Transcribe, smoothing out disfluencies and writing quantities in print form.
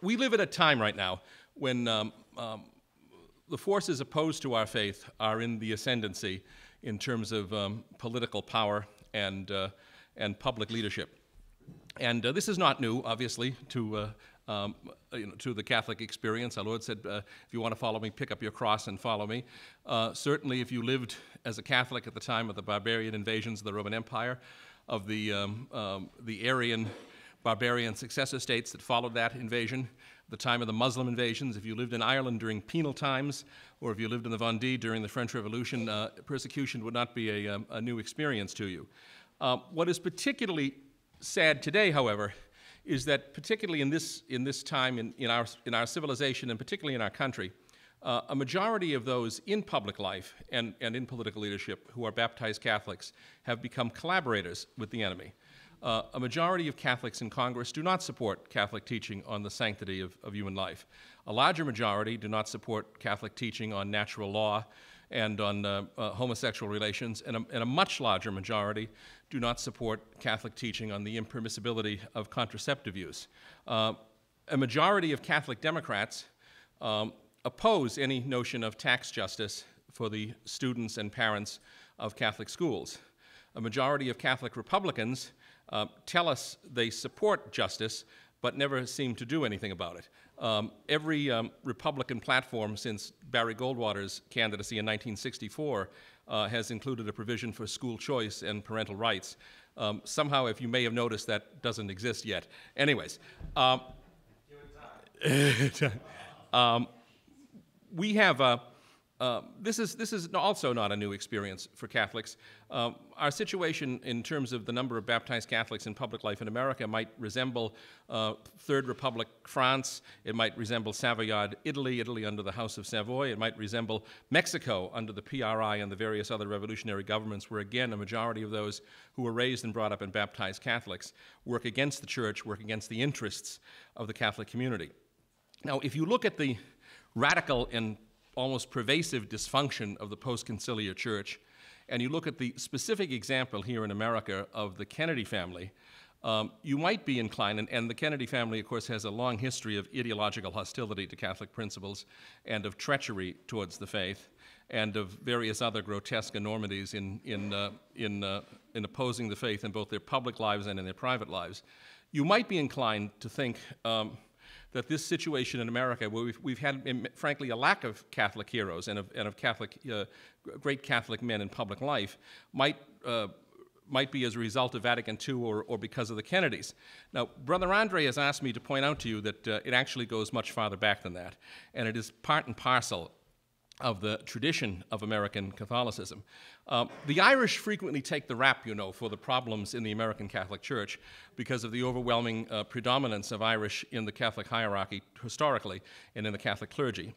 we live at a time right now when the forces opposed to our faith are in the ascendancy in terms of political power and public leadership. And this is not new, obviously, to the Catholic experience. Our Lord said, if you want to follow me, pick up your cross and follow me. Certainly, if you lived as a Catholic at the time of the barbarian invasions of the Roman Empire, of the Aryan barbarian successor states that followed that invasion, the time of the Muslim invasions, if you lived in Ireland during penal times, or if you lived in the Vendée during the French Revolution, persecution would not be a new experience to you. What is particularly sad today, however, is that particularly in this time in our civilization, and particularly in our country, a majority of those in public life and in political leadership who are baptized Catholics have become collaborators with the enemy. A majority of Catholics in Congress do not support Catholic teaching on the sanctity of human life. A larger majority do not support Catholic teaching on natural law and on homosexual relations, and a much larger majority do not support Catholic teaching on the impermissibility of contraceptive use. A majority of Catholic Democrats oppose any notion of tax justice for the students and parents of Catholic schools. A majority of Catholic Republicans tell us they support justice, but never seem to do anything about it. Every Republican platform since Barry Goldwater's candidacy in 1964 has included a provision for school choice and parental rights. Somehow, if you may have noticed, that doesn't exist yet. Anyways, we have this is also not a new experience for Catholics. Our situation in terms of the number of baptized Catholics in public life in America might resemble Third Republic France. It might resemble Savoyard Italy under the House of Savoy. It might resemble Mexico under the PRI and the various other revolutionary governments, where again a majority of those who were raised and brought up and baptized Catholics work against the Church, work against the interests of the Catholic community. Now, if you look at the radical and almost pervasive dysfunction of the post-conciliar Church, and you look at the specific example here in America of the Kennedy family, you might be inclined, and the Kennedy family, of course, has a long history of ideological hostility to Catholic principles and of treachery towards the faith, and of various other grotesque enormities in opposing the faith in both their public lives and in their private lives. You might be inclined to think that this situation in America, where we've had, frankly, a lack of Catholic heroes and of Catholic, great Catholic men in public life, might be as a result of Vatican II or because of the Kennedys. Now, Brother Andre has asked me to point out to you that it actually goes much farther back than that, and it is part and parcel of the tradition of American Catholicism. The Irish frequently take the rap, you know, for the problems in the American Catholic Church because of the overwhelming predominance of Irish in the Catholic hierarchy historically and in the Catholic clergy.